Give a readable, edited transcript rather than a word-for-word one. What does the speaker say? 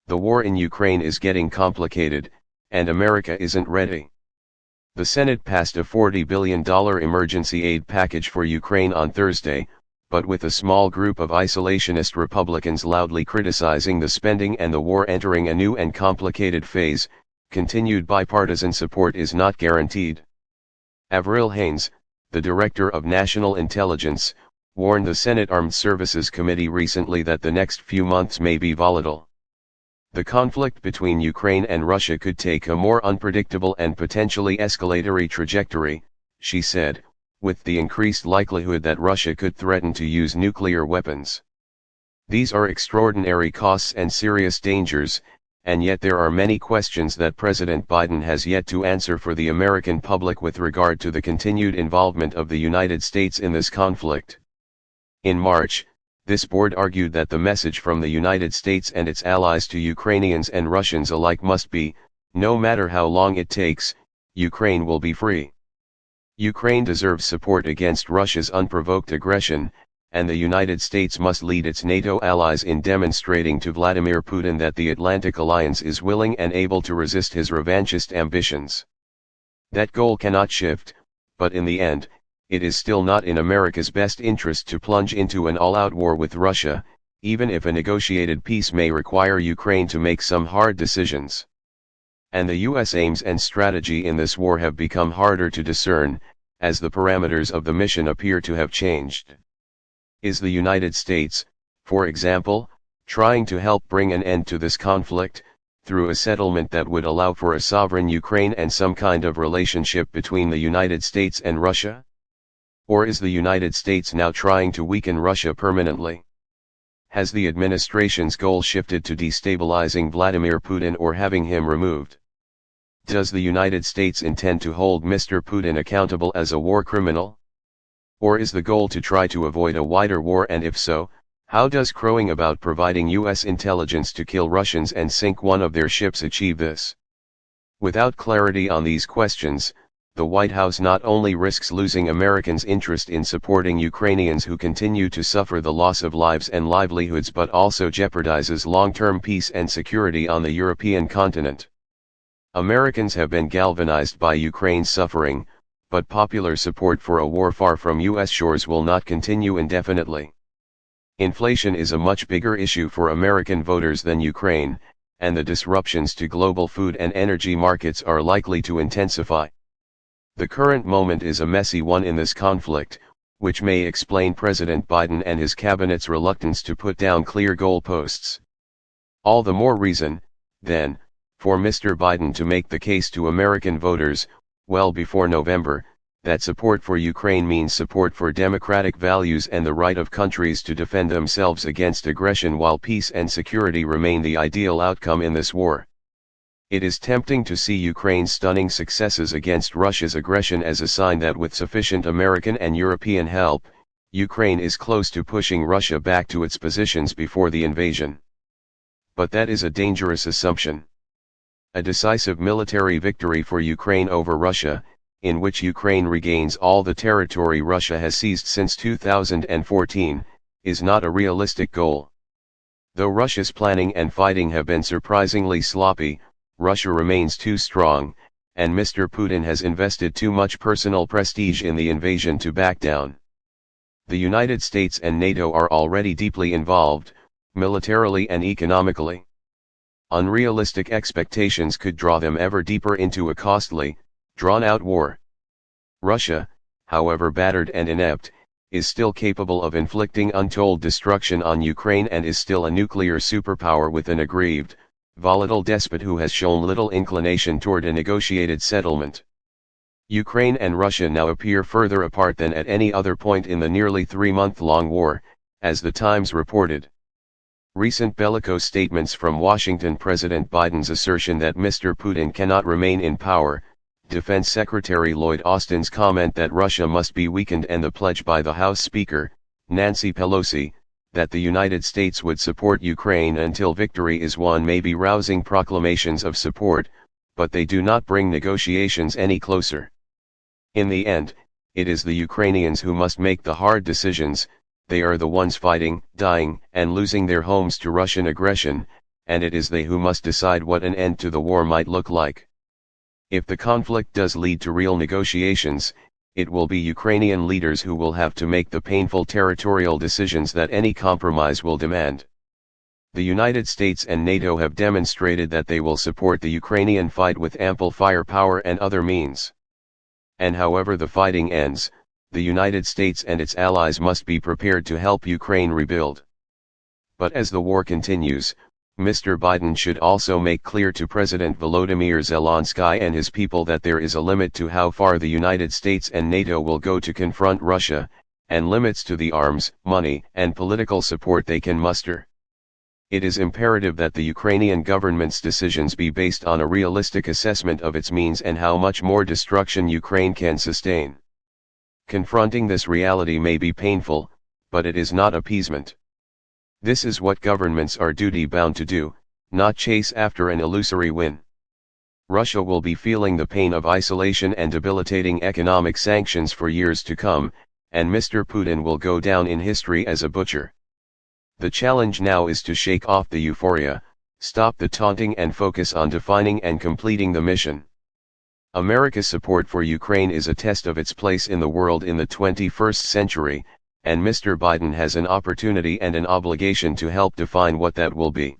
The war in Ukraine is getting complicated, and America isn't ready. The Senate passed a $40 billion emergency aid package for Ukraine on Thursday, but with a small group of isolationist Republicans loudly criticizing the spending and the war entering a new and complicated phase, continued bipartisan support is not guaranteed. Avril Haines, the Director of National Intelligence, warned the Senate Armed Services Committee recently that the next few months may be volatile. The conflict between Ukraine and Russia could take a more unpredictable and potentially escalatory trajectory, she said, with the increased likelihood that Russia could threaten to use nuclear weapons. These are extraordinary costs and serious dangers, and yet there are many questions that President Biden has yet to answer for the American public with regard to the continued involvement of the United States in this conflict. In March, this board argued that the message from the United States and its allies to Ukrainians and Russians alike must be, no matter how long it takes, Ukraine will be free. Ukraine deserves support against Russia's unprovoked aggression, and the United States must lead its NATO allies in demonstrating to Vladimir Putin that the Atlantic Alliance is willing and able to resist his revanchist ambitions. That goal cannot shift, but in the end, it is still not in America's best interest to plunge into an all-out war with Russia, even if a negotiated peace may require Ukraine to make some hard decisions. And the U.S. aims and strategy in this war have become harder to discern, as the parameters of the mission appear to have changed. Is the United States, for example, trying to help bring an end to this conflict, through a settlement that would allow for a sovereign Ukraine and some kind of relationship between the United States and Russia? Or is the United States now trying to weaken Russia permanently? Has the administration's goal shifted to destabilizing Vladimir Putin or having him removed? Does the United States intend to hold Mr. Putin accountable as a war criminal? Or is the goal to try to avoid a wider war, and if so, how does crowing about providing U.S. intelligence to kill Russians and sink one of their ships achieve this? Without clarity on these questions, the White House not only risks losing Americans' interest in supporting Ukrainians who continue to suffer the loss of lives and livelihoods, but also jeopardizes long-term peace and security on the European continent. Americans have been galvanized by Ukraine's suffering, but popular support for a war far from U.S. shores will not continue indefinitely. Inflation is a much bigger issue for American voters than Ukraine, and the disruptions to global food and energy markets are likely to intensify. The current moment is a messy one in this conflict, which may explain President Biden and his cabinet's reluctance to put down clear goalposts. All the more reason, then, for Mr. Biden to make the case to American voters, well before November, that support for Ukraine means support for democratic values and the right of countries to defend themselves against aggression, while peace and security remain the ideal outcome in this war. It is tempting to see Ukraine's stunning successes against Russia's aggression as a sign that with sufficient American and European help, Ukraine is close to pushing Russia back to its positions before the invasion. But that is a dangerous assumption. A decisive military victory for Ukraine over Russia, in which Ukraine regains all the territory Russia has seized since 2014, is not a realistic goal. Though Russia's planning and fighting have been surprisingly sloppy, Russia remains too strong, and Mr. Putin has invested too much personal prestige in the invasion to back down. The United States and NATO are already deeply involved, militarily and economically. Unrealistic expectations could draw them ever deeper into a costly, drawn-out war. Russia, however battered and inept, is still capable of inflicting untold destruction on Ukraine and is still a nuclear superpower with an aggrieved, volatile despot who has shown little inclination toward a negotiated settlement. Ukraine and Russia now appear further apart than at any other point in the nearly 3-month-long war, as the Times reported. Recent bellicose statements from Washington, President Biden's assertion that Mr. Putin cannot remain in power, Defense Secretary Lloyd Austin's comment that Russia must be weakened, and the pledge by the House Speaker, Nancy Pelosi, that the United States would support Ukraine until victory is won may be rousing proclamations of support, but they do not bring negotiations any closer. In the end, it is the Ukrainians who must make the hard decisions. They are the ones fighting, dying, and losing their homes to Russian aggression, and it is they who must decide what an end to the war might look like. If the conflict does lead to real negotiations, it will be Ukrainian leaders who will have to make the painful territorial decisions that any compromise will demand. The United States and NATO have demonstrated that they will support the Ukrainian fight with ample firepower and other means. And however the fighting ends, the United States and its allies must be prepared to help Ukraine rebuild. But as the war continues, Mr. Biden should also make clear to President Volodymyr Zelensky and his people that there is a limit to how far the United States and NATO will go to confront Russia, and limits to the arms, money, and political support they can muster. It is imperative that the Ukrainian government's decisions be based on a realistic assessment of its means and how much more destruction Ukraine can sustain. Confronting this reality may be painful, but it is not appeasement. This is what governments are duty-bound to do, not chase after an illusory win. Russia will be feeling the pain of isolation and debilitating economic sanctions for years to come, and Mr. Putin will go down in history as a butcher. The challenge now is to shake off the euphoria, stop the taunting and focus on defining and completing the mission. America's support for Ukraine is a test of its place in the world in the 21st century, and Mr. Biden has an opportunity and an obligation to help define what that will be.